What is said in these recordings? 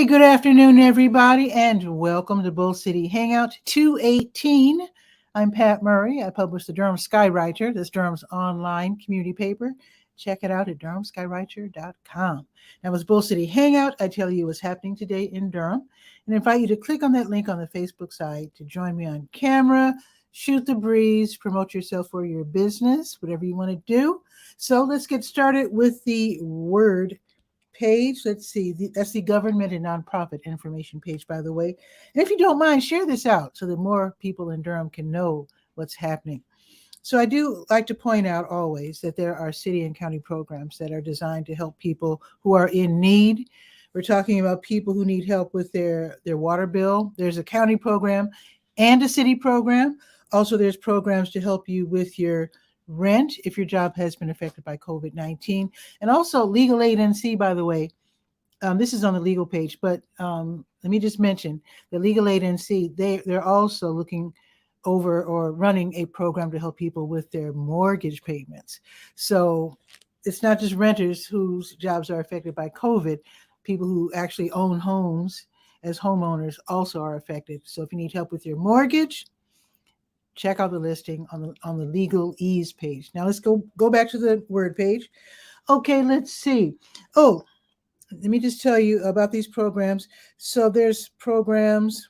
Good afternoon, everybody, and welcome to Bull City Hangout 218. I'm Pat Murray. I publish the Durham Skywriter. That's Durham's online community paper. Check it out at durhamskywriter.com. Now, with Bull City Hangout, I tell you what's happening today in Durham and invite you to click on that link on the Facebook side to join me on camera, shoot the breeze, promote yourself or your business, whatever you want to do. So let's get started with the word page. Let's see. That's the government and nonprofit information page, by the way. And if you don't mind, share this out so that more people in Durham can know what's happening. So I do like to point out always that there are city and county programs that are designed to help people who are in need. We're talking about people who need help with their water bill. There's a county program and a city program. Also, there's programs to help you with your rent if your job has been affected by COVID-19. And also Legal Aid NC, by the way, this is on the legal page, but let me just mention the Legal Aid NC, they're also looking over or running a program to help people with their mortgage payments. So it's not just renters whose jobs are affected by COVID. People who actually own homes as homeowners also are affected. So if you need help with your mortgage, check out the listing on the Legal Ease page. Now let's go back to the word page. Okay, let's see. Oh, let me just tell you about these programs. So there's programs.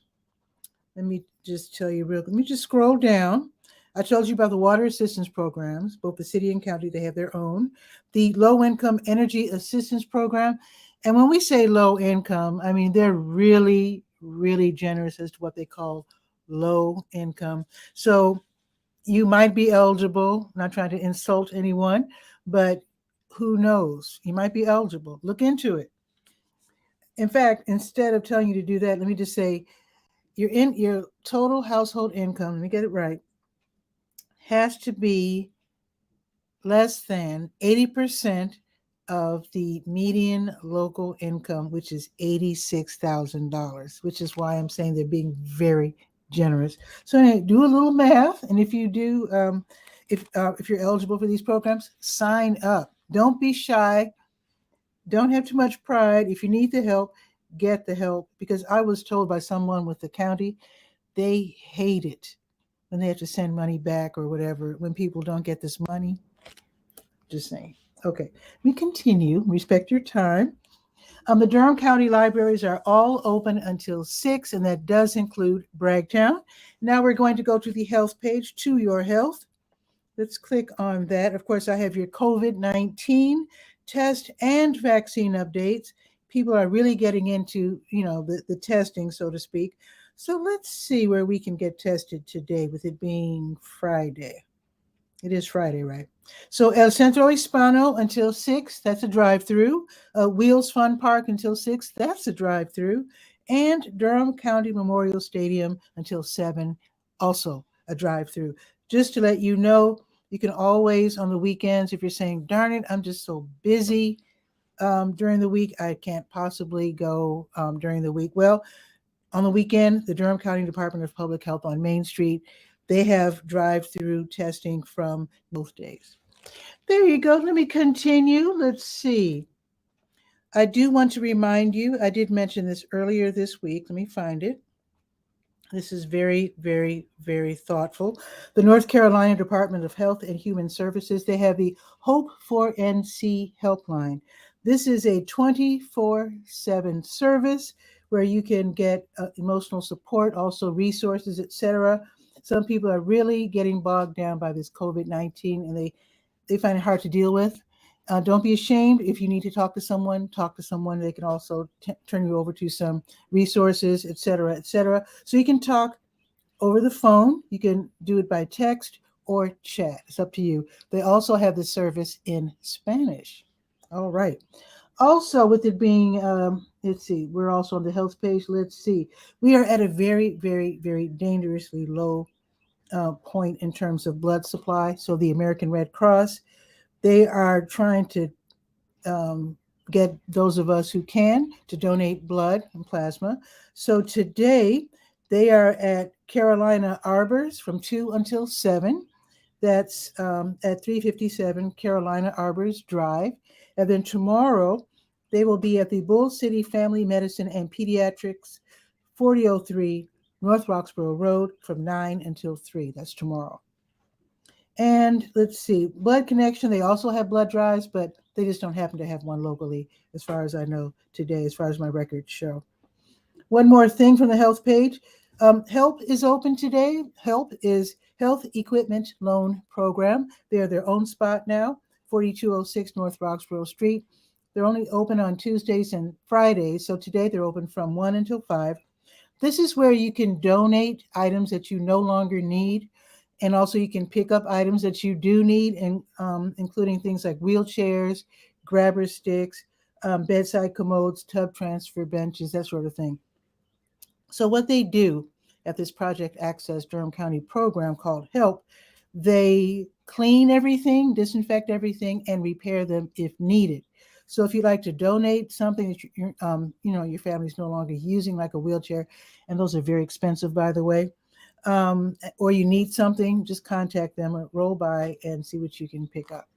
Let me just tell you let me just scroll down. I told you about the water assistance programs, both the city and county, they have their own. The low income energy assistance program. And when we say low income, I mean, they're really, really generous as to what they call low income. So you might be eligible, not trying to insult anyone, but who knows? You might be eligible. Look into it. In fact, instead of telling you to do that, let me just say your total household income, let me get it right, has to be less than 80% of the median local income, which is $86,000, which is why I'm saying they're being very generous. So anyway, do a little math, and if you do, if you're eligible for these programs, sign up. Don't be shy. Don't have too much pride. If you need the help, get the help. Because I was told by someone with the county, they hate it when they have to send money back or whatever when people don't get this money. Just saying. Okay, we continue. Respect your time. The Durham County libraries are all open until 6, and that does include Bragtown. Now we're going to go to the health page, To Your Health. Let's click on that. Of course, I have your COVID-19 test and vaccine updates. People are really getting into, the testing, so to speak. So let's see where we can get tested today with it being Friday. It is Friday, right? So El Centro Hispano until 6, that's a drive-through. Wheels Fun Park until 6, that's a drive-through. And Durham County Memorial Stadium until 7, also a drive-through. Just to let you know, you can always on the weekends, if you're saying, darn it, I'm just so busy during the week, I can't possibly go during the week. Well, on the weekend, the Durham County Department of Public Health on Main Street, they have drive-through testing from both days. There you go. Let me continue. Let's see. I do want to remind you, I did mention this earlier this week. Let me find it. This is very, very, very thoughtful. The North Carolina Department of Health and Human Services, they have the Hope for NC helpline. This is a 24/7 service where you can get emotional support, also resources, etc. Some people are really getting bogged down by this COVID-19 and they find it hard to deal with. Don't be ashamed. If you need to talk to someone. They can also turn you over to some resources, etc., etc. So you can talk over the phone. You can do it by text or chat. It's up to you. They also have the service in Spanish. All right. Also, with it being, let's see, we're also on the health page. Let's see. We are at a very, very, very dangerously low point in terms of blood supply. So the American Red Cross, they are trying to get those of us who can to donate blood and plasma. So today they are at Carolina Arbors from 2 until 7. That's at 357 Carolina Arbors Drive. And then tomorrow They will be at the Bull City Family Medicine and Pediatrics, 4003 North Roxborough Road from 9 until 3. That's tomorrow. And let's see, Blood Connection, they also have blood drives, but they just don't happen to have one locally, as far as I know today, as far as my records show. One more thing from the health page. HELP is open today. HELP is Health Equipment Loan Program. They're their own spot now, 4206 North Roxborough Street. They're only open on Tuesdays and Fridays, so today they're open from 1 until 5. This is where you can donate items that you no longer need, and also you can pick up items that you do need, and including things like wheelchairs, grabber sticks, bedside commodes, tub transfer benches, that sort of thing. So what they do at this Project Access Durham County program called HELP, they clean everything, disinfect everything, and repair them if needed. So if you'd like to donate something that your family's no longer using, like a wheelchair, and those are very expensive, by the way, or you need something, just contact them or roll by and see what you can pick up.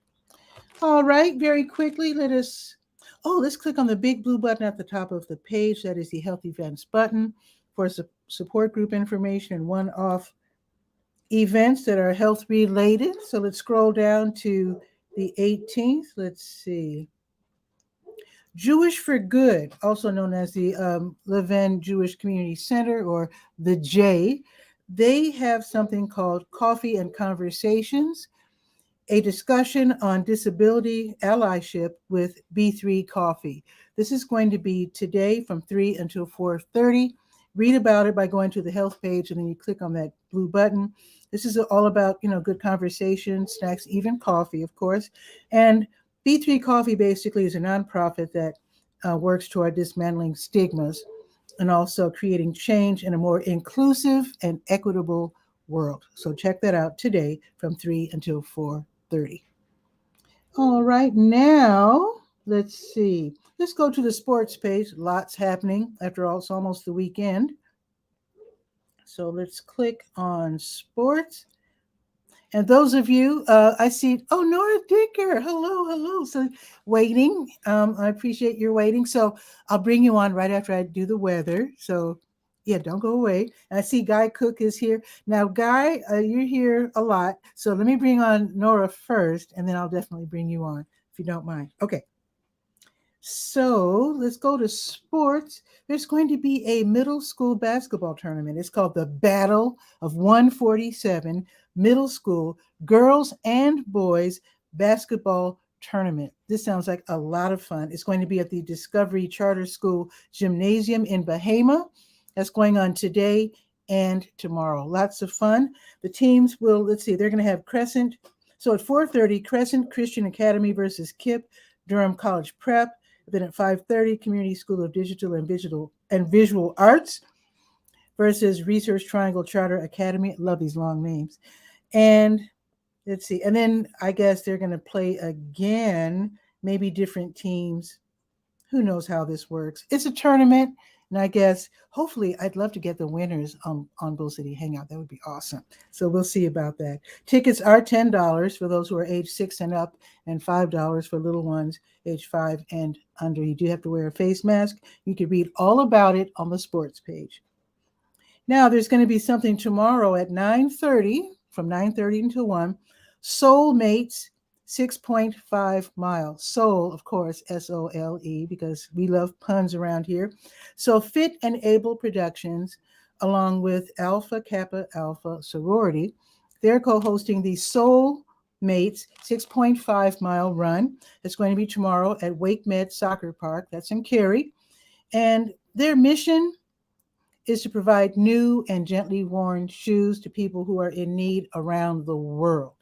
All right, very quickly, let's click on the big blue button at the top of the page. That is the Health Events button for support group information and one-off events that are health related. So let's scroll down to the 18th. Let's see. Jewish for Good, also known as the Levin Jewish Community Center, or the J, they have something called Coffee and Conversations, a discussion on disability allyship with B3 Coffee. This is going to be today from 3 until 4:30. Read about it by going to the health page, and then you click on that blue button. This is all about, good conversation, snacks, even coffee, of course. And B3 Coffee basically is a nonprofit that works toward dismantling stigmas and also creating change in a more inclusive and equitable world. So check that out today from 3 until 4:30. All right, now let's see. Let's go to the sports page. Lots happening. After all, it's almost the weekend. So let's click on sports. And those of you, I see, Nora Dicker, hello. So waiting, I appreciate your waiting. So I'll bring you on right after I do the weather. So yeah, don't go away. And I see Guy Cook is here. Now, Guy, you're here a lot. So let me bring on Nora first, and then I'll definitely bring you on, if you don't mind. Okay. So let's go to sports. There's going to be a middle school basketball tournament. It's called the Battle of 147 Middle School Girls and Boys Basketball Tournament. This sounds like a lot of fun. It's going to be at the Discovery Charter School Gymnasium in Bahama. That's going on today and tomorrow. Lots of fun. The teams will, they're going to have Crescent. So at 4:30, Crescent Christian Academy versus KIPP Durham College Prep. Then at 5:30, Community School of Digital and Visual Arts versus Research Triangle Charter Academy. Love these long names. And let's see. And then I guess they're going to play again, maybe different teams. Who knows how this works? It's a tournament. And I guess, hopefully, I'd love to get the winners on Bull City Hangout. That would be awesome. So we'll see about that. Tickets are $10 for those who are age 6 and up, and $5 for little ones age 5 and under. You do have to wear a face mask. You can read all about it on the sports page. Now, there's going to be something tomorrow at 9:30, from 9:30 until 1, Soulmates 6.5 miles. Soul, of course, S-O-L-E, because we love puns around here. So Fit and Able Productions, along with Alpha Kappa Alpha Sorority, they're co-hosting the Soulmates 6.5 mile run. It's going to be tomorrow at Wake Med Soccer Park. That's in Cary. And their mission is to provide new and gently worn shoes to people who are in need around the world.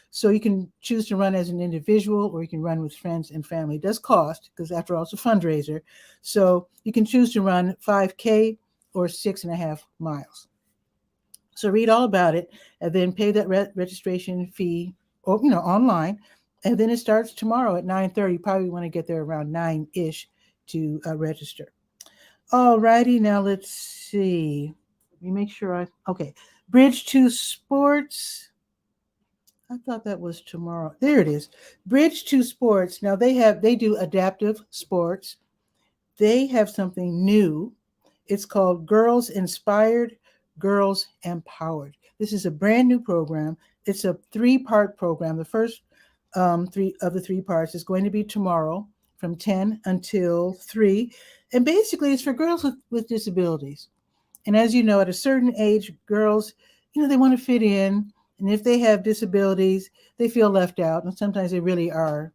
So you can choose to run as an individual, or you can run with friends and family. It does cost, because after all, it's a fundraiser. So you can choose to run 5K or 6.5 miles. So read all about it, and then pay that registration fee, or online. And then it starts tomorrow at 9:30. You probably want to get there around 9-ish to register. All righty, now let's see. Let me make sure okay. Bridge to Sports. I thought that was tomorrow. There it is. Bridge to Sports. Now they do adaptive sports. they have something new. It's called Girls Inspired, Girls Empowered. This is a brand new program. It's a 3-part program. The first three of the 3 parts is going to be tomorrow from 10 until 3. And basically, it's for girls with disabilities. And as you know, at a certain age, girls, they want to fit in. And if they have disabilities, they feel left out. And sometimes they really are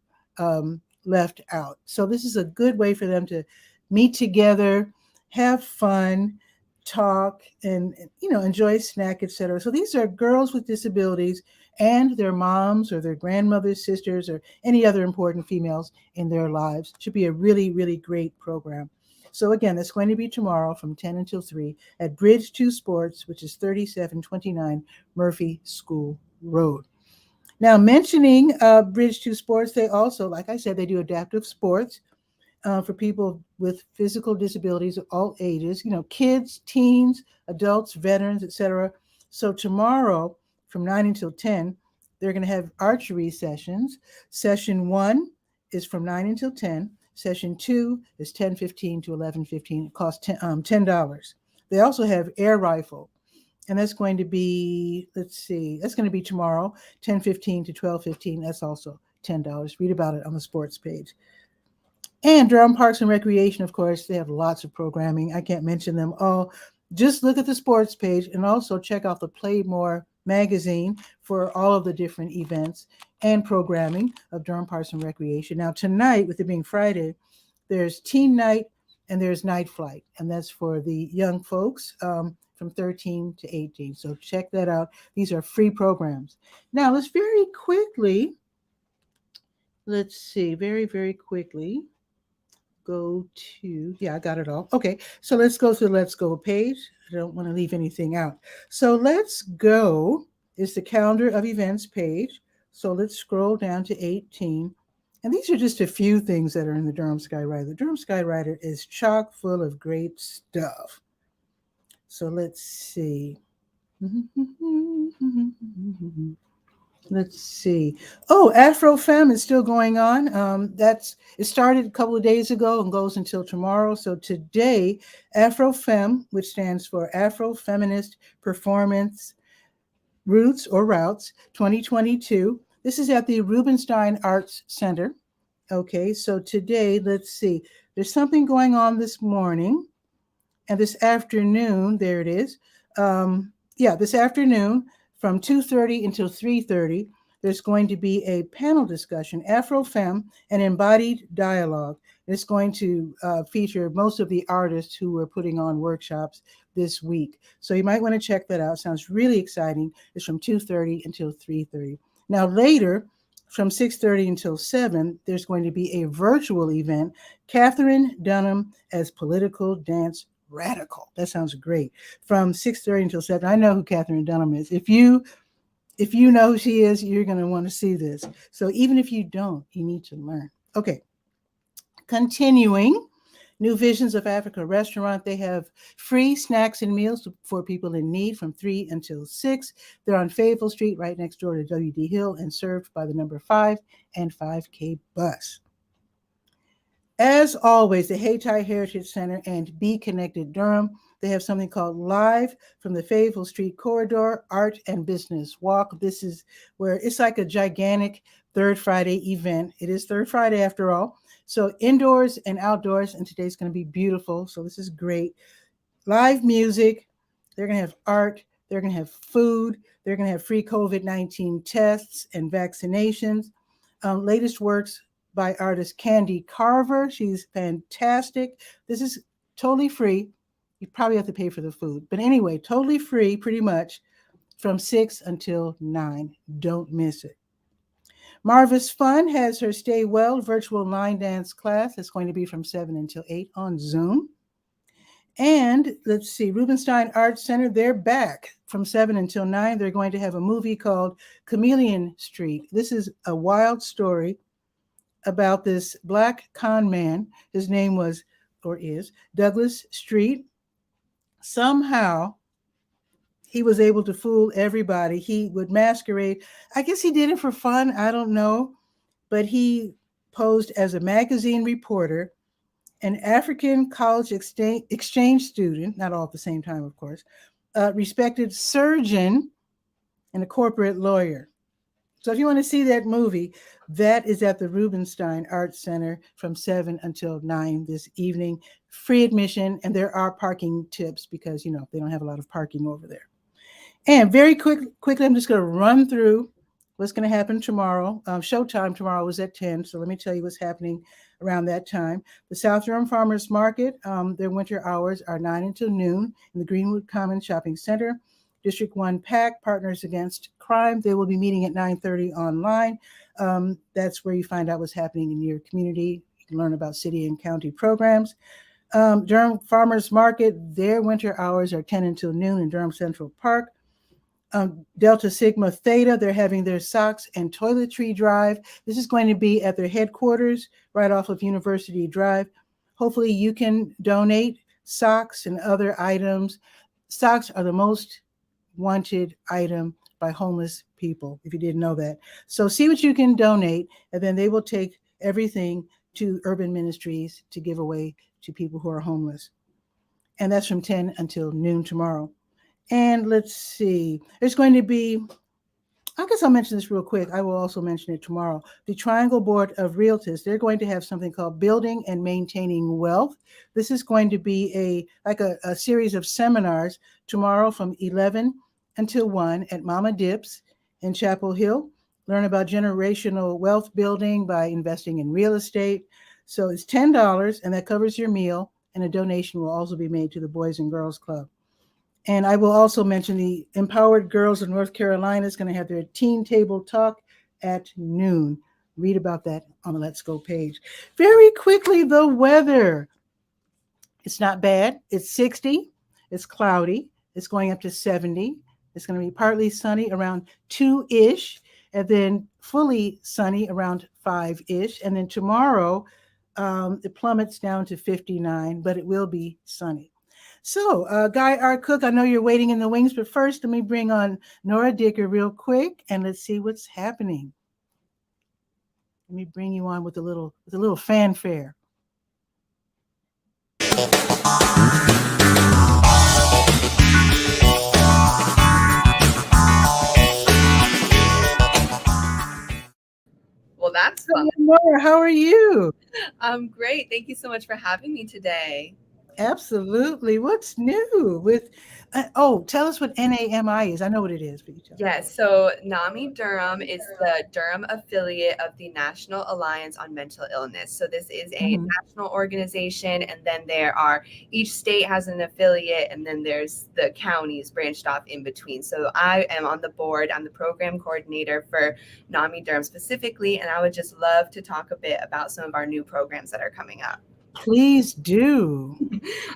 left out. So this is a good way for them to meet together, have fun, talk, and enjoy a snack, etc. So these are girls with disabilities and their moms or their grandmothers, sisters, or any other important females in their lives. Should be a really, really great program. So again, that's going to be tomorrow from 10 until 3 at Bridge 2 Sports, which is 3729 Murphy School Road. Now, mentioning Bridge 2 Sports, they also, like I said, they do adaptive sports for people with physical disabilities of all ages, kids, teens, adults, veterans, etc. So tomorrow from 9 until 10, they're going to have archery sessions. Session 1 is from 9 until 10. Session 2 is 10:15 to 11:15. It costs $10. They also have air rifle, and that's going to be, that's going to be tomorrow, 10:15 to 12:15. That's also $10. Read about it on the sports page. And Durham Parks and Recreation, of course, they have lots of programming. I can't mention them all. Just look at the sports page and also check out the Play More magazine for all of the different events and programming of Durham Parks and Recreation. Now, tonight, with it being Friday, there's teen night and there's night flight, and that's for the young folks from 13 to 18. So check that out. These are free programs. Now, let's very quickly, very, very quickly go to, I got it all. Okay, so let's go to the Let's Go page. I don't want to leave anything out. So Let's Go is the calendar of events page. So let's scroll down to 18. And these are just a few things that are in the Durham Skywriter. The Durham Skywriter is chock full of great stuff. So let's see. Let's see. Oh, Afro-Femme is still going on. It started a couple of days ago and goes until tomorrow. So today, Afro-Femme, which stands for Afro-Feminist Performance Routes 2022. This is at the Rubenstein Arts Center. Okay, so today, let's see. There's something going on this morning. And this afternoon, there it is. This afternoon, from 2:30 until 3:30, there's going to be a panel discussion, Afro-Femme, and Embodied Dialogue. It's going to feature most of the artists who are putting on workshops this week. So you might want to check that out. Sounds really exciting. It's from 2:30 until 3:30. Now later, from 6:30 until 7, there's going to be a virtual event, Katherine Dunham as Political Dance Radical. That sounds great. From 6:30 until 7. I know who Katherine Dunham is. If you know who she is, you're going to want to see this. So even if you don't, you need to learn. Okay. Continuing, New Visions of Africa restaurant. They have free snacks and meals for people in need from 3 until 6. They're on Fayetteville Street, right next door to W.D. Hill, and served by the number 5 and 5K bus. As always, the Hayti Heritage Center and Be Connected Durham, they have something called Live from the Fayetteville Street Corridor Art and Business Walk. This is where it's like a gigantic Third Friday event. It is Third Friday after all. So indoors and outdoors, and today's going to be beautiful. So this is great. Live music. They're going to have art. They're going to have food. They're going to have free COVID-19 tests and vaccinations. Latest works by artist Candy Carver. She's fantastic. This is totally free. You probably have to pay for the food. But anyway, totally free, pretty much, from 6 until 9. Don't miss it. Marvis Fun has her Stay Well virtual line dance class. It's going to be from 7 until 8 on Zoom. And let's see, Rubenstein Arts Center, they're back from 7 until 9. They're going to have a movie called Chameleon Street. This is a wild story about this black con man. His name was, or is, Douglas Street. Somehow, he was able to fool everybody. He would masquerade. I guess he did it for fun. I don't know. But he posed as a magazine reporter, an African college exchange student, not all at the same time, of course, a respected surgeon, and a corporate lawyer. So if you want to see that movie, that is at the Rubenstein Arts Center from 7 until 9 this evening. Free admission, and there are parking tips because, they don't have a lot of parking over there. And very quickly, I'm just going to run through what's going to happen tomorrow. Showtime tomorrow is at 10, so let me tell you what's happening around that time. The South Durham Farmers Market, their winter hours are 9 until noon in the Greenwood Commons Shopping Center. District 1 PAC, Partners Against Crime, they will be meeting at 9:30 online. That's where you find out what's happening in your community. You can learn about city and county programs. Durham Farmers Market, their winter hours are 10 until noon in Durham Central Park. Delta Sigma Theta, they're having their socks and toiletry drive. This is going to be at their headquarters right off of University Drive. Hopefully you can donate socks and other items. Socks are the most wanted item by homeless people, if you didn't know that. So see what you can donate, and then they will take everything to Urban Ministries to give away to people who are homeless. And that's from 10 until noon tomorrow. And let's see, there's going to be, I guess I'll mention this real quick. I will also mention it tomorrow. The Triangle Board of Realtors, they're going to have something called Building and Maintaining Wealth. This is going to be a series of seminars tomorrow from 11 until 1 at Mama Dips in Chapel Hill. Learn about generational wealth building by investing in real estate. So it's $10, and that covers your meal, and a donation will also be made to the Boys and Girls Club. And I will also mention the Empowered Girls of North Carolina is going to have their teen table talk at noon. Read about that on the Let's Go page. Very quickly, the weather. It's not bad. It's 60. It's cloudy. It's going up to 70. It's going to be partly sunny around 2-ish, and then fully sunny around 5-ish. And then tomorrow, it plummets down to 59, but it will be sunny. So, Guy R. Cook, I know you're waiting in the wings, but first, let me bring on Nora Dicker real quick, and let's see what's happening. Let me bring you on with a little fanfare. Well, that's fun. Nora, how are you? I'm great. Thank you so much for having me today. Absolutely. What's new with? Tell us what NAMI is. I know what it is, but you tell me. Yes, so NAMI Durham is the Durham affiliate of the National Alliance on Mental Illness. So this is a national organization, and then each state has an affiliate, and then there's the counties branched off in between. So I am on the board. I'm the program coordinator for NAMI Durham specifically, and I would just love to talk a bit about some of our new programs that are coming up. Please do.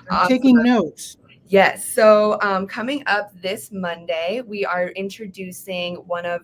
I'm taking notes. Yes. So coming up this Monday, we are introducing we're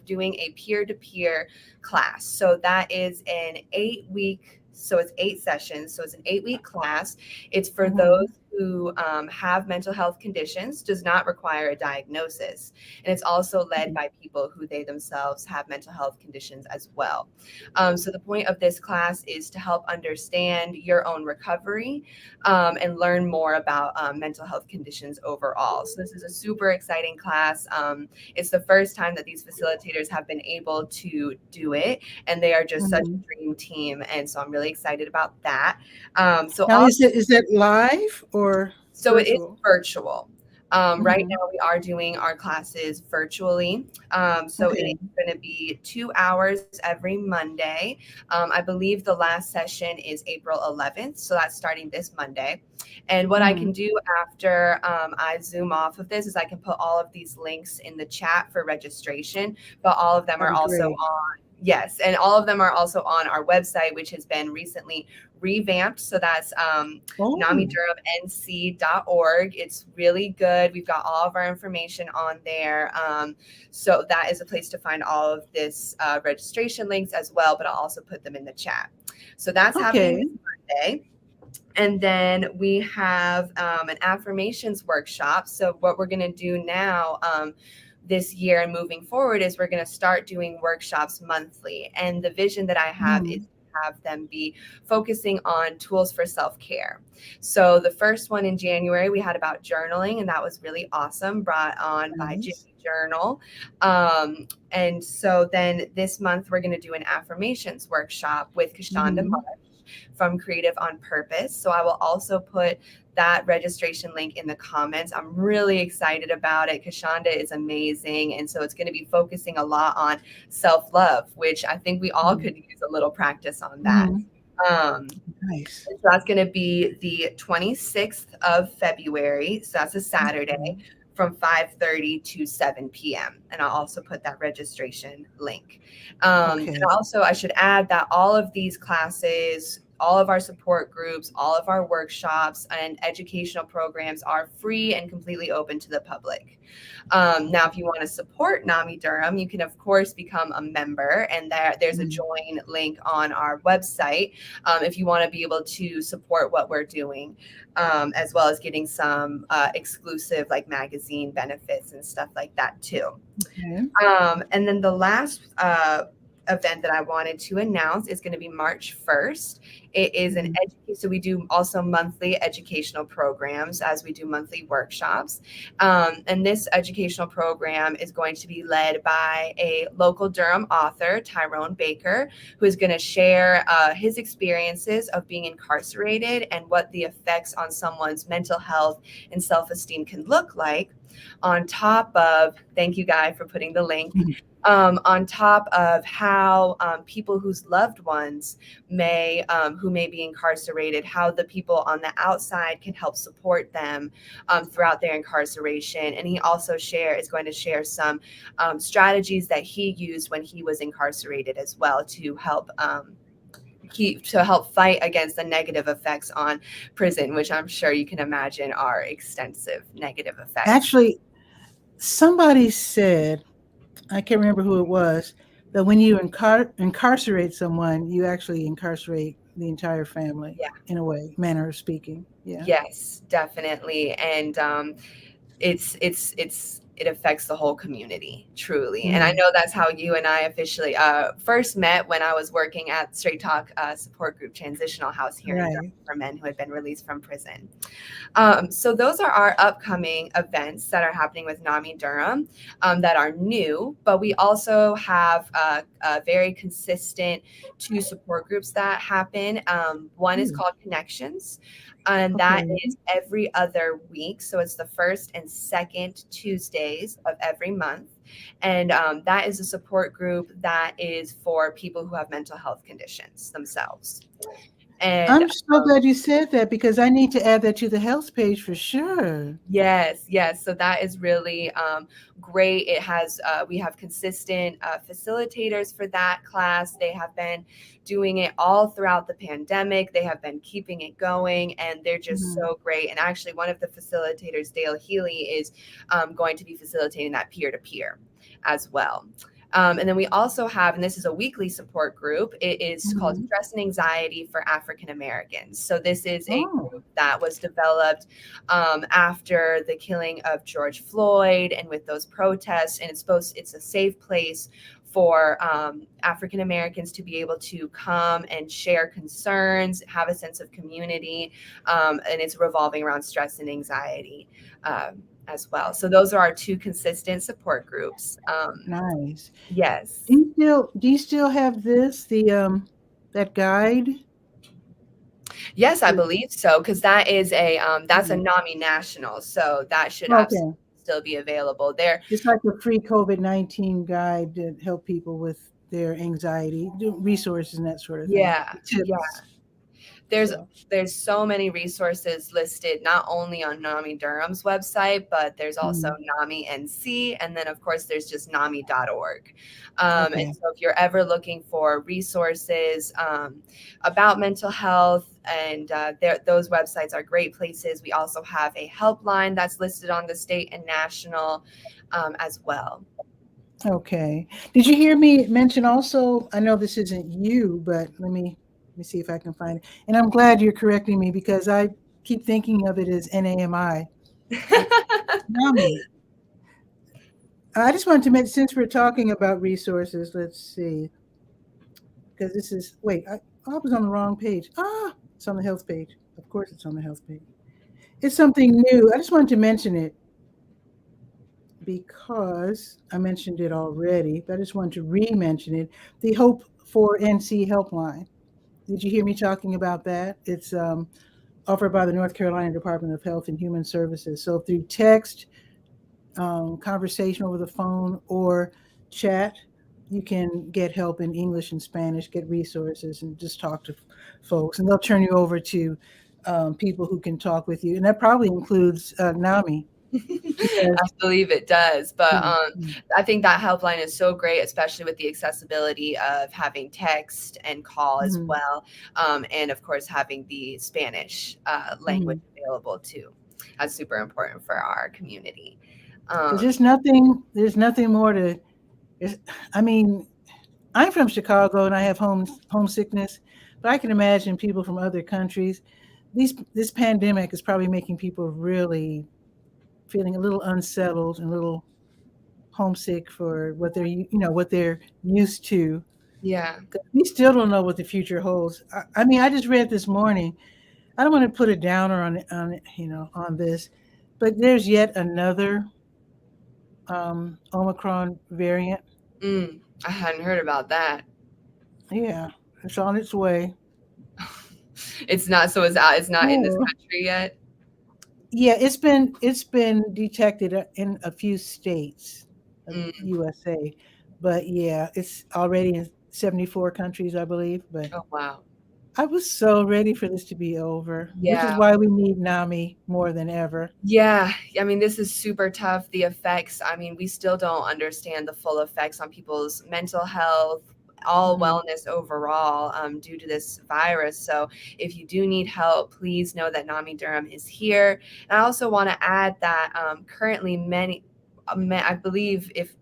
doing a peer-to-peer class. So that is an 8-week, so it's 8 sessions. So it's an 8-week class. It's for those who have mental health conditions, does not require a diagnosis. And it's also led by people who they themselves have mental health conditions as well. So the point of this class is to help understand your own recovery and learn more about mental health conditions overall. So this is a super exciting class. It's the first time that these facilitators have been able to do it, and they are just such a dream team. And so I'm really excited about that. Is it live or so virtual? It is virtual. Right now we are doing our classes virtually. It is going to be 2 hours every Monday. I believe the last session is April 11th. So that's starting this Monday. And what I can do after I zoom off of this is I can put all of these links in the chat for registration, but all of them are also on. Yes. And all of them are also on our website, which has been recently revamped. So that's NAMIDurhamNC.org. It's really good. We've got all of our information on there. So that is a place to find all of this registration links as well, but I'll also put them in the chat. So that's happening this Monday. And then we have an affirmations workshop. So what we're going to do now this year and moving forward is we're going to start doing workshops monthly. And the vision that I have is to have them be focusing on tools for self-care. So the first one in January, we had about journaling, and that was really awesome, brought on by Nice. Jimmy Journal. And so then this month, we're going to do an affirmations workshop with Kashonda Mhm. from Creative on Purpose. So I will also put that registration link in the comments. I'm really excited about it. Kashonda is amazing. And so it's going to be focusing a lot on self-love, which I think we all could use a little practice on that. Mhm. Nice. So that's going to be the 26th of February. So that's a Saturday from 5:30 to 7 p.m. And I'll also put that registration link. Okay. And also, I should add that all of these classes, all of our support groups, all of our workshops and educational programs are free and completely open to the public. Now, if you want to support NAMI Durham, you can, of course, become a member. And there's a join link on our website if you want to be able to support what we're doing, as well as getting some exclusive like magazine benefits and stuff like that, too. Okay. And then the last event that I wanted to announce is going to be March 1st. It is an so we do also monthly educational programs as we do monthly workshops. And this educational program is going to be led by a local Durham author, Tyrone Baker, who is going to share his experiences of being incarcerated and what the effects on someone's mental health and self-esteem can look like, on top of, thank you, Guy, for putting the link, on top of how people whose loved ones who may be incarcerated, how the people on the outside can help support them throughout their incarceration. And he also is going to share some strategies that he used when he was incarcerated as well to help fight against the negative effects on prison, which I'm sure you can imagine are extensive negative effects. Actually, somebody said, I can't remember who it was, that when you incarcerate someone, you actually incarcerate the entire family, in a way, manner of speaking. Yeah. Yes, definitely. And it affects the whole community, truly. And I know that's how you and I officially first met, when I was working at Straight Talk support group Transitional House here in Durham for men who had been released from prison. So those are our upcoming events that are happening with NAMI Durham that are new, but we also have very consistent 2 support groups that happen. One is called Connections, and that is every other week. So it's the first and second Tuesdays of every month. And that is a support group that is for people who have mental health conditions themselves. And I'm so glad you said that, because I need to add that to the health page for sure. Yes. So that is really great. It has we have consistent facilitators for that class. They have been doing it all throughout the pandemic. They have been keeping it going, and they're just so great. And actually, one of the facilitators, Dale Healy, is going to be facilitating that peer-to-peer as well. And then we also have, and this is a weekly support group, it is called Stress and Anxiety for African Americans. So this is a group that was developed after the killing of George Floyd and with those protests. And it's a safe place for African Americans to be able to come and share concerns, have a sense of community, and it's revolving around stress and anxiety as well. So those are our 2 consistent support groups. Nice. Yes. Do you still have that guide? Yes, I believe so, because that is that's a NAMI national, so that should absolutely still be available there. It's like a free COVID-19 guide to help people with their anxiety, resources and that sort of thing. Yeah. There's so many resources listed, not only on NAMI Durham's website, but there's also NAMI NC, and then of course there's just NAMI.org. And so if you're ever looking for resources about mental health, and those websites are great places. We also have a helpline that's listed on the state and national as well. Okay. Did you hear me mention also, I know this isn't you, but let me see if I can find it. And I'm glad you're correcting me, because I keep thinking of it as NAMI. NAMI. I just wanted to mention, since we're talking about resources, let's see. Because this is, I was on the wrong page. It's on the health page. Of course, it's on the health page. It's something new. I just wanted to mention it because I mentioned it already, but I just wanted to re-mention it. The Hope for NC helpline. Did you hear me talking about that? It's offered by the North Carolina Department of Health and Human Services. So through text, conversation over the phone, or chat, you can get help in English and Spanish, get resources, and just talk to folks. And they'll turn you over to people who can talk with you. And that probably includes NAMI. Because, I believe it does, but mm, mm, I think that helpline is so great, especially with the accessibility of having text and call as mhm, well, and of course having the Spanish language mhm. available too. That's super important for our community. Because Um, there's nothing more to. I mean, I'm from Chicago and I have homesickness, but I can imagine people from other countries. This pandemic is probably making people really feeling a little unsettled and a little homesick for what what they're used to. yeah. 'Cause we still don't know what the future holds. I mean, I just read this morning. I don't want to put a downer on this, but there's yet another Omicron variant. I hadn't heard about that. Yeah, it's on its way. It's not so it's out. It's not in this Oh. country yet. Yeah, it's been detected in a few states of Mm. USA, but yeah, it's already in 74 countries, I believe. But Oh wow. I was so ready for this to be over, which is Yeah. why we need NAMI more than ever. Yeah, I mean, this is super tough. The effects, I mean, we still don't understand the full effects on people's mental health, all Hmm. wellness overall, due to this virus. So, if you do need help, please know that NAMI Durham is here. And I also want to add that currently, I believe, if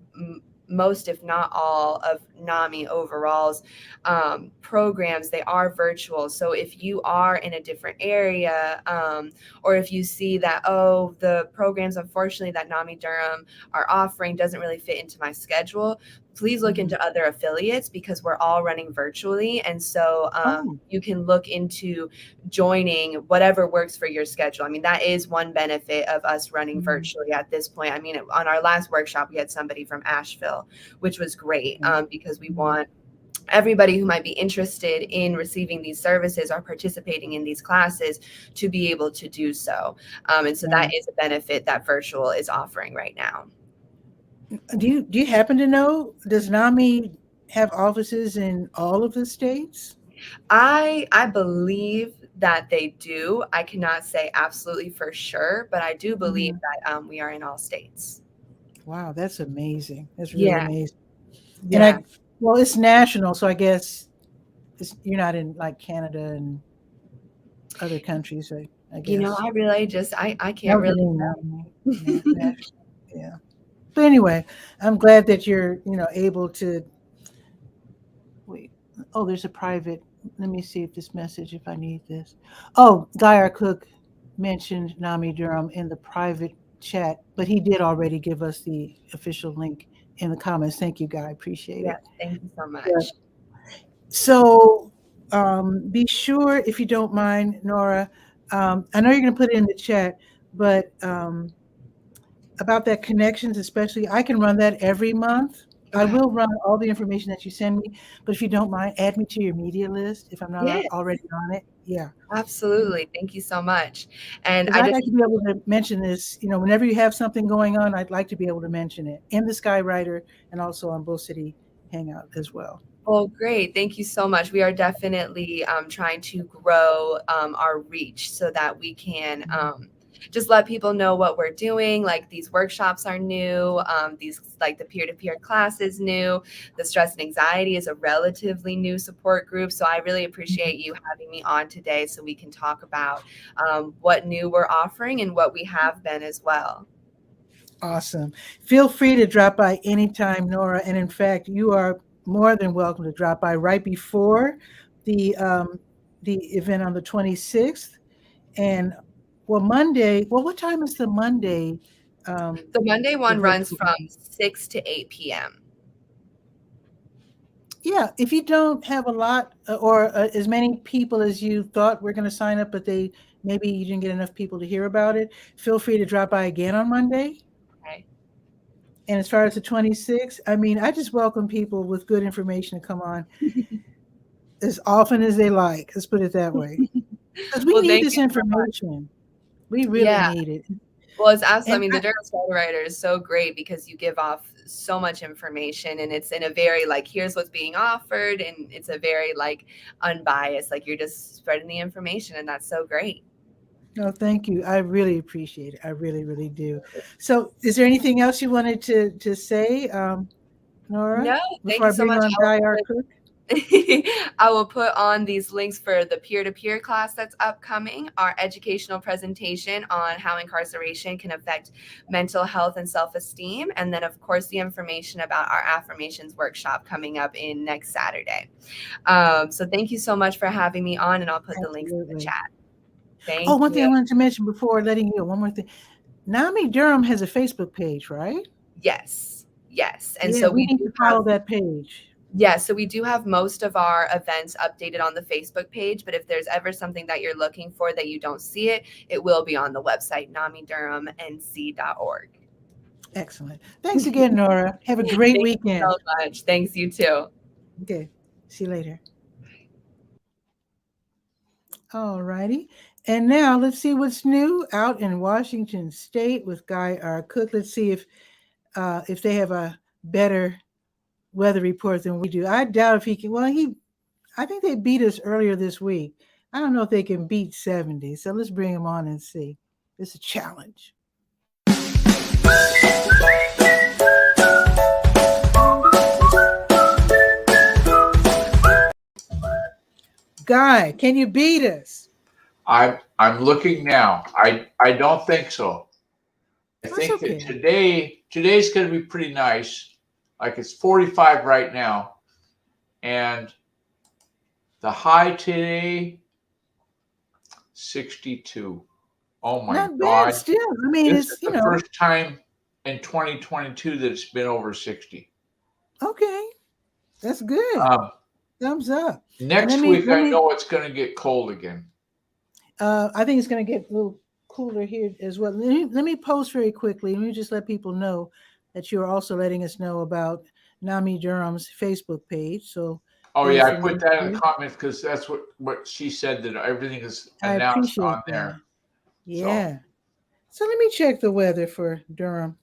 most, if not all, of NAMI overall's programs, they are virtual. So if you are in a different area, or if you see that, oh, the programs, unfortunately, that NAMI Durham are offering doesn't really fit into my schedule, please look Hmm. into other affiliates because we're all running virtually. And so Oh. you can look into joining whatever works for your schedule. I mean, that is one benefit of us running Mhm. virtually at this point. I mean, on our last workshop, we had somebody from Asheville, which was great, because we Mhm. want everybody who might be interested in receiving these services or participating in these classes to be able to do so. And so that Right. is a benefit that virtual is offering right now. Do you happen to know, does NAMI have offices in all of the states? I believe that they do. I cannot say absolutely for sure, but I do believe Hmm. that we are in all states. Wow, that's amazing. That's really Yeah, amazing. And yeah. well, it's national, so I guess you're not in like Canada and other countries, I You know, guess. I really just I That can't was the really name now. say. National. Yeah. But anyway, I'm glad that you're, able to wait. Oh, there's a private. Let me see if this message, if I need this. Oh, Guy Cook mentioned Nami Durham in the private chat, but he did already give us the official link in the comments. Thank you, Guy. Appreciate Yes, it. thank you so Yeah. much. So be sure, if you don't mind, Nora. I know you're going to put it in the chat, but about that connections, especially, I can run that every month. I Okay. will run all the information that you send me, but if you don't mind, add me to your media list if I'm not Yeah, already on it. Yeah. absolutely. Thank you so much. And Because I I'd just like to be able to mention this, whenever you have something going on, I'd like to be able to mention it in the Skywriter and also on Bull City Hangout as well. Well, great. Thank you so much. We are definitely trying to grow our reach so that we can just let people know what we're doing. Like these workshops are new, these like the peer-to-peer class is new. The stress and anxiety is a relatively new support group. So I really appreciate you having me on today so we can talk about what new we're offering and what we have been as well. Awesome. Feel free to drop by anytime, Nora. And in fact, you are more than welcome to drop by right before the um, the event on the 26th. And well, Monday. Well, what time is the Monday? The Monday The one runs virtual from one? 6 to 8 p.m. Yeah, if you don't have a lot or as many people as you thought were going to sign up, but maybe you didn't get enough people to hear about it, feel free to drop by again on Monday. Okay. And as far as the 26th, I mean, I just welcome people with good information to come on as often as they like. Let's put it that way. Because we Well, need thank this you so much. information. We really Yeah. need it. Well, it's absolutely. I And mean, the Durham Skywriter is so great because you give off so much information, and it's in a very like, here's what's being offered, and it's a very like unbiased. Like you're just spreading the information, and that's so great. no, thank you. I really appreciate it. I really, really do. So, is there anything else you wanted to say, Nora, No, thank before you I so bring much. on Guy our cook? I will put on these links for the peer-to-peer class that's upcoming, our educational presentation on how incarceration can affect mental health and self-esteem, and then of course the information about our affirmations workshop coming up in next Saturday. So thank you so much for having me on, and I'll put the links in the Absolutely. chat. Oh, Thank one thing you. I wanted to mention before letting you go, one more thing. NAMI Durham has a Facebook page, right? Yes, yes. And Yeah, so we we need do to follow have that page. Yeah, so we do have most of our events updated on the Facebook page, but if there's ever something that you're looking for that you don't see it, it will be on the website, NamiDurhamNC.org. Excellent. Thanks again, Nora. Have a great Thank you so weekend. much. Thanks, you too. Okay. See you later. All righty. And now let's see what's new out in Washington State with Guy our cook. Let's see if they have a better weather report than we do. I doubt if he can. Well, I think they beat us earlier this week. I don't know if they can beat 70. So let's bring him on and see. It's a challenge. Guy, can you beat us? I'm looking now. I don't think so. I That's think that okay. today's going to be pretty nice. Like it's 45 right now, and the high today 62. Oh my Not bad God! still. I mean, This it's, is the first time in 2022 that it's been over 60. okay. That's good. Thumbs up. Next week, I know it's going to get cold again. I think it's going to get a little cooler here as well. Let me post very quickly. Let me just let people know that you're also letting us know about NAMI Durham's Facebook page. So, oh yeah, I put that in the comments because that's what she said, that everything is announced on there. Yeah. So let me check the weather for Durham.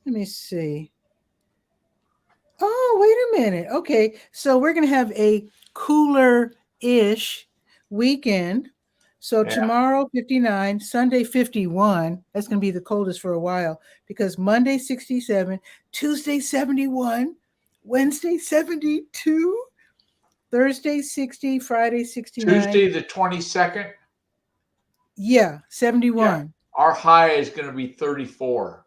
Let me see. Oh, wait a minute. Okay, so we're going to have a cooler-ish weekend. So tomorrow 59, Sunday 51. That's going to be the coldest for a while because Monday 67, Tuesday 71, Wednesday 72, Thursday 60, Friday 69. Tuesday the 22nd. Yeah, 71. Yeah. Our high is going to be 34.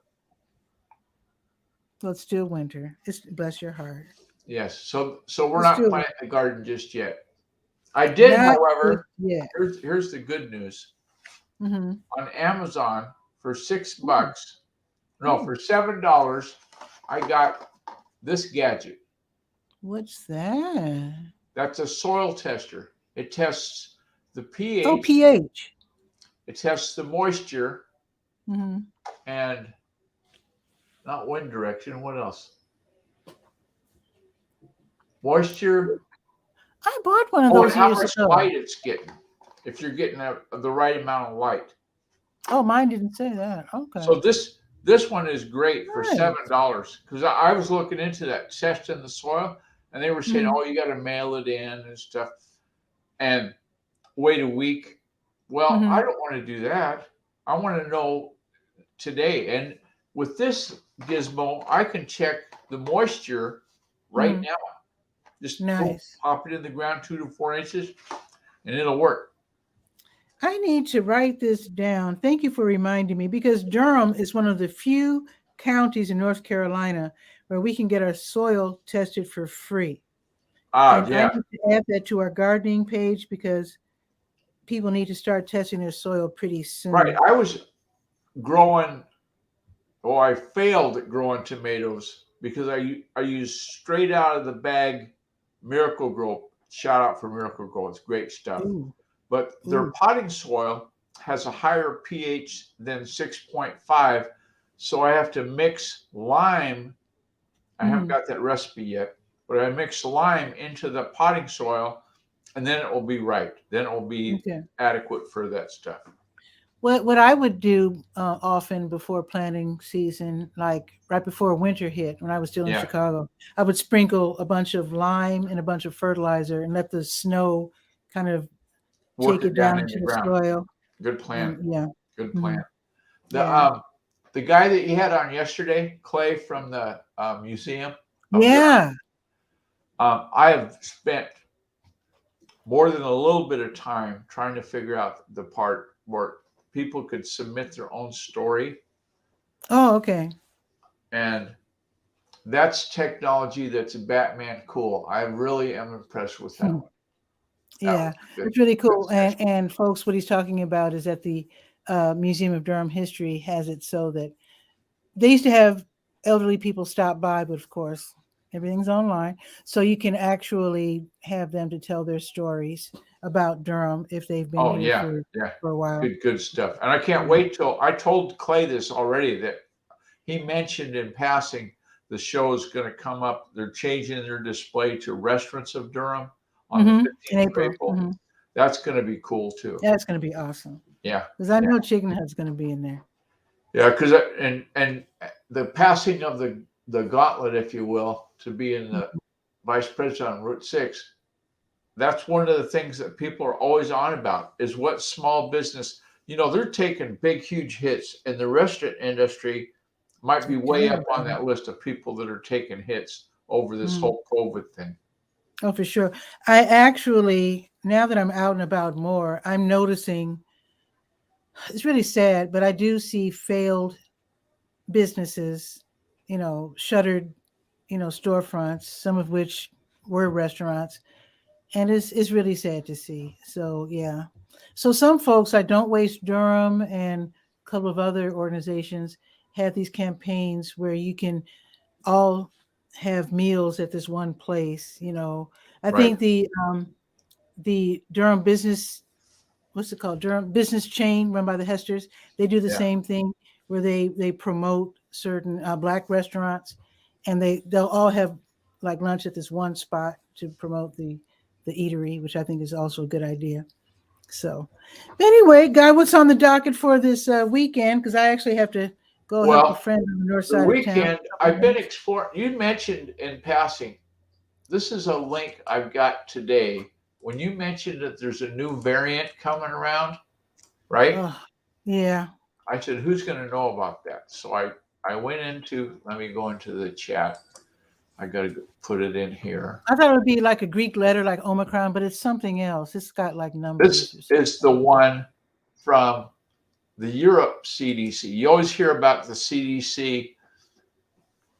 Well, it's still winter. Bless your heart. Yes. So we're not planting the garden just yet. I did, however. Here's the good news. Mm-hmm. On Amazon for $6, no, for $7, I got this gadget. What's that? That's a soil tester. It tests the pH. Oh, pH. It tests the moisture. Mm-hmm. And not wind direction. What else? Moisture. I bought one of those how years much ago. light it's getting. If you're getting the right amount of light. Oh, mine didn't say that. Okay. So this one is great for $7 because I was looking into that, testing the soil, and they were saying, oh, you got to mail it in and stuff, and wait a week. Well, I don't want to do that. I want to know today. And with this gizmo, I can check the moisture right now. Just pop it in the ground 2 to 4 inches, and it'll work. I need to write this down. Thank you for reminding me, because Durham is one of the few counties in North Carolina where we can get our soil tested for free. And I need to add that to our gardening page because people need to start testing their soil pretty soon. Right. I was growing, I failed at growing tomatoes because I used straight out of the bag Miracle Grow. Shout out for Miracle Grow. It's great stuff. Ooh. But their potting soil has a higher pH than 6.5. So I have to mix lime. I haven't got that recipe yet, but I mix lime into the potting soil, and then it will be right. Then it will be adequate for that stuff. What I would do often before planting season, like right before winter hit, when I was still in Chicago, I would sprinkle a bunch of lime and a bunch of fertilizer and let the snow kind of take it down into the soil. Good plan. Good Mm-hmm. plan. The guy that you had on yesterday, Clay from the museum. I have spent more than a little bit of time trying to figure out the part where people could submit their own story. Oh, okay. And that's technology that's Batman cool. I really am impressed with that one. Yeah, it's really cool. And folks, what he's talking about is that the Museum of Durham History has it so that they used to have elderly people stop by, but of course, everything's online. So you can actually have them to tell their stories about Durham if they've been here for a while. Good stuff. And I can't wait till, I told Clay this already, that he mentioned in passing the show is going to come up. They're changing their display to Restaurants of Durham on the 15th of April. That's going to be cool too. That's going to be awesome. Yeah. Because I know Chicken Hut's going to be in there. Yeah, because and the passing of the gauntlet, if you will, to be in the vice president on Route 6, that's one of the things that people are always on about is what small business, they're taking big, huge hits, and the restaurant industry might be way up on that list of people that are taking hits over this whole COVID thing. Oh, for sure. I actually, now that I'm out and about more, I'm noticing, it's really sad, but I do see failed businesses, shuttered, storefronts, some of which were restaurants. And it's really sad to see. So, yeah. So some folks like Don't Waste Durham and a couple of other organizations have these campaigns where you can all have meals at this one place. I think the Durham business, what's it called? Durham business chain run by the Hesters. They do the same thing where they promote certain Black restaurants, and they'll all have like lunch at this one spot to promote the eatery, which I think is also a good idea. So anyway, Guy, what's on the docket for this weekend? Because I actually have to go help a friend on the north side of town. I've been exploring. You mentioned in passing, this is a link I've got today. When you mentioned that there's a new variant coming around, right? Yeah. I said, who's going to know about that? So I went into, let me go into the chat. I got to put it in here. I thought it would be like a Greek letter, like Omicron, but it's something else. It's got like numbers. This is the one from the Europe CDC. You always hear about the CDC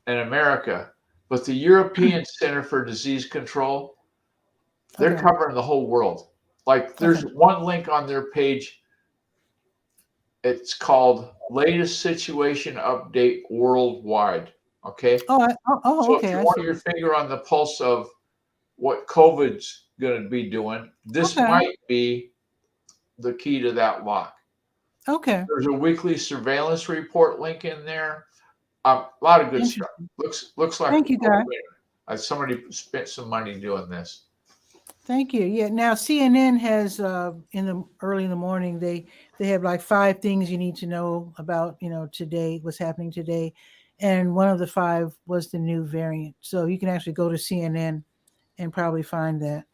in America, but the European Center for Disease Control, they're covering the whole world. Like there's one link on their page. It's called Latest Situation Update Worldwide. Okay. So if you want your finger on the pulse of what COVID's going to be doing, this might be the key to that lock. Okay. There's a weekly surveillance report link in there. A lot of good stuff. Looks like. Thank you, Guy. Somebody spent some money doing this. Thank you. Yeah. Now CNN has early in the morning they have like 5 things you need to know about today, what's happening today, and one of the 5 was the new variant. So you can actually go to CNN and probably find that.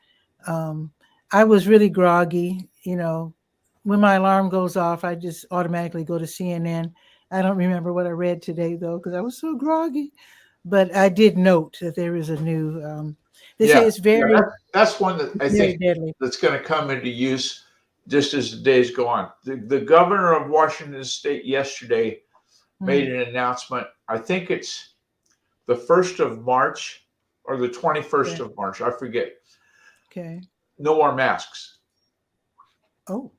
I was really groggy. When my alarm goes off, I just automatically go to CNN. I don't remember what I read today though because I was so groggy. But I did note that there is a new. They say it's very. That's one that I think deadly. That's going to come into use just as the days go on. The governor of Washington State yesterday made an announcement. I think it's the 1st of March or the 21st of March. I forget. Okay. No more masks. Oh.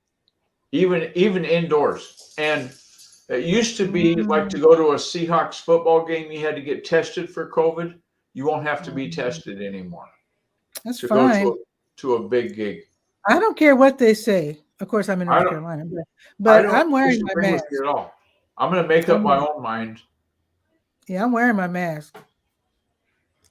Even indoors. And it used to be like to go to a Seahawks football game, you had to get tested for COVID. You won't have to be tested anymore. That's to go fine. to a big gig. I don't care what they say. Of course, I'm in I North don't Carolina, I but don't I'm wearing my disagree with mask. you at all. I'm going to make up my own mind. Yeah, I'm wearing my mask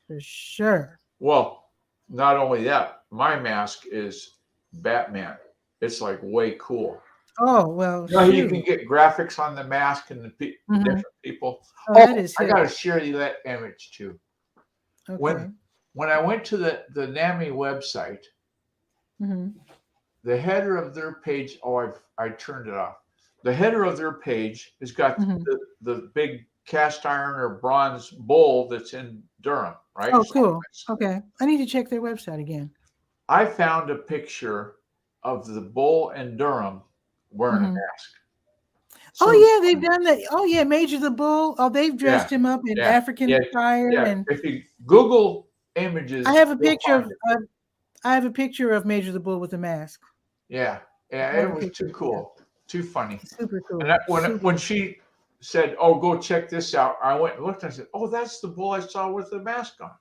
for sure. Well, not only that, my mask is Batman. It's like way cool. Oh, well, You know, you can shoot. get graphics on the mask and the Mhm. different people. Oh, that is I hip. got to share you that image too. Okay. When I went to the NAMI website, Mhm. the header of their page, I turned it off. The header of their page has got Mhm. the big cast iron or bronze bull that's in Durham, right? Oh, cool. Okay. I need to check their website again. I found a picture of the bull in Durham wearing a Mhm. mask. Oh So yeah, they've done that. Oh yeah, Major the Bull. Oh, they've dressed him up in African attire, yeah. and If you Google images, I have a you'll picture find of it. I have a picture of Major the Bull with a mask. Yeah, I have it a was picture too of that. cool, too funny. Super cool. And Super when she said, "Oh, go check this out," I went and looked. And I said, "Oh, that's the bull I saw with the mask on."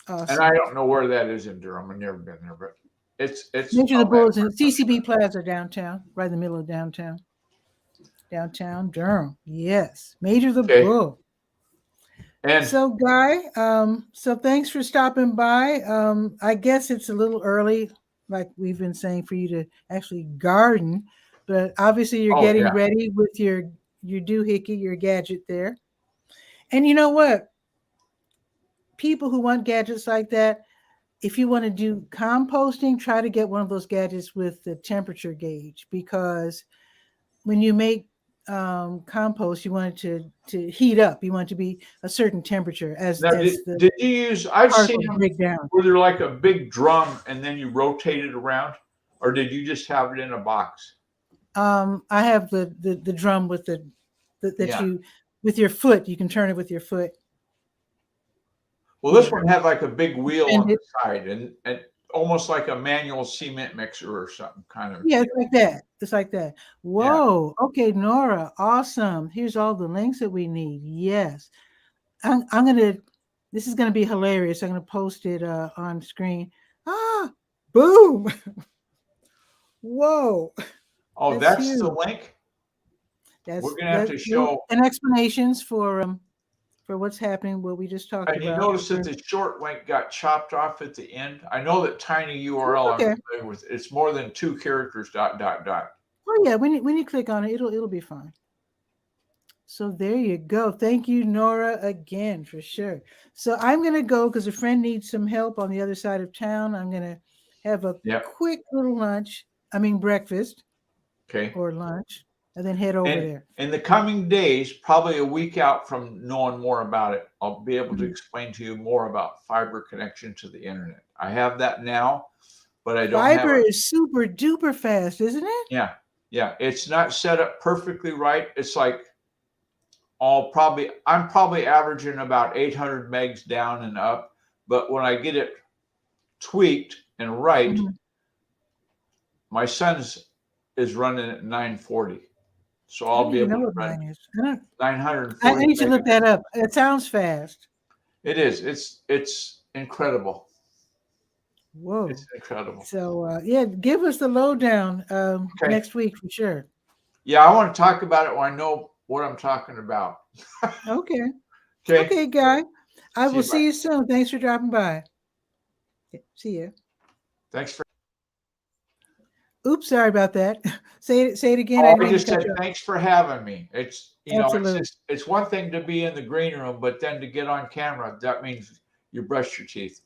awesome. And I don't know where that is in Durham. I've never been there, but it's Major the a Bull is in landmark. CCB Plaza downtown, right in the middle of downtown. Downtown Durham. Yes, Major the Okay. Bull. And So, Guy, so thanks for stopping by. I guess it's a little early, like we've been saying, for you to actually garden, but obviously you're oh getting yeah, ready with your doohickey, your gadget there. And you know what? People who want gadgets like that, if you want to do composting, try to get one of those gadgets with the temperature gauge, because when you make compost, you want it to heat up. You want it to be a certain temperature as now the did you use? I've seen particles them break down. where they're like a big drum and then you rotate it around, or did you just have it in a box? I have the drum with that Yeah. you with your foot. You can turn it with your foot. Well, Yeah. this one had like a big wheel Bend on the it. side and almost like a manual cement mixer or something kind of. Yeah, it's like that. It's like that. Yeah. Whoa. Okay, Nora. Awesome. Here's all the links that we need. Yes. I'm gonna. This is gonna be hilarious. I'm gonna post it on screen. Ah, boom. Whoa. Oh, That's that's the huge. link. That's We're gonna have to show. and explanations for what's happening, what we just talked And you about. notice that the short link got chopped off at the end. I know that tiny URL That's okay. I'm familiar with. It's more than 2 characters. ... Oh yeah, when you click on it, it'll be fine. So there you go. Thank you, Nora, again for sure. So I'm gonna go because a friend needs some help on the other side of town. I'm gonna have a quick little lunch. I mean breakfast. Okay. Or lunch, and then head over there. In the coming days, probably a week out from knowing more about it, I'll be able to explain to you more about fiber connection to the internet. I have that now, but I don't have fiber is super duper fast, isn't it? Yeah. Yeah. It's not set up perfectly right. It's like I'm probably averaging about 800 megs down and up, but when I get it tweaked and right, my son's is running at 940. So I'll be able to run 940. I need to look that up. It sounds fast. It is. It's incredible. Whoa. It's incredible. So yeah, give us the lowdown next week for sure. Yeah, I want to talk about it when I know what I'm talking about. Okay. Okay, Guy. I will see you soon. Thanks for dropping by. See you. Thanks for. Oops, sorry about that. Say it again. I just said thanks for having me. It's Absolutely. it's one thing to be in the green room, but then to get on camera, that means you brush your teeth.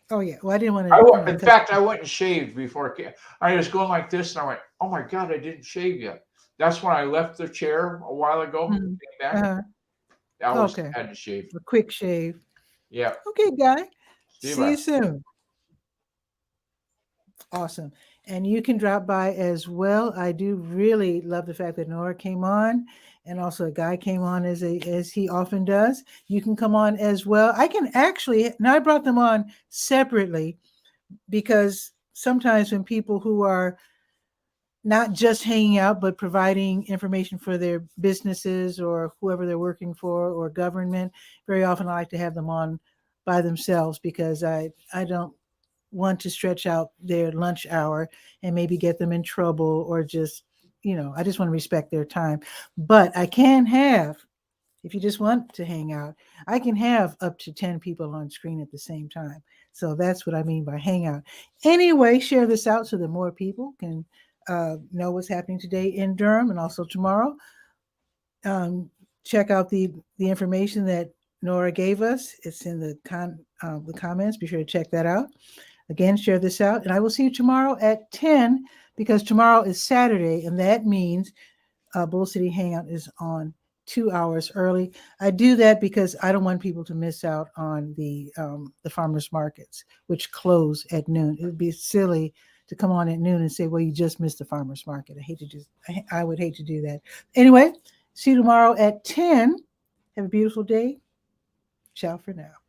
Oh yeah. Well, I didn't want to. In fact, I went and shaved before. I was going like this, and I went, "Oh my God, I didn't shave yet." That's when I left the chair a while ago. Came back. I had to shave. A quick shave. Yeah. Okay, Guy. See you soon. Awesome. And you can drop by as well. I do really love the fact that Nora came on, and also a Guy came on as he often does. You can come on as well. I can actually, now I brought them on separately because sometimes when people who are not just hanging out, but providing information for their businesses or whoever they're working for or government, very often I like to have them on by themselves, because I don't want to stretch out their lunch hour and maybe get them in trouble, or just, I just want to respect their time. But I can have, if you just want to hang out, I can have up to 10 people on screen at the same time. So that's what I mean by hangout. Anyway, share this out so that more people can know what's happening today in Durham and also tomorrow. Check out the information that Nora gave us. It's in the comments. Be sure to check that out. Again, share this out. And I will see you tomorrow at 10, because tomorrow is Saturday, and that means Bull City Hangout is on 2 hours early. I do that because I don't want people to miss out on the farmers markets, which close at noon. It would be silly to come on at noon and say, well, you just missed the farmers market. I would hate to do that. Anyway, see you tomorrow at 10. Have a beautiful day. Ciao for now.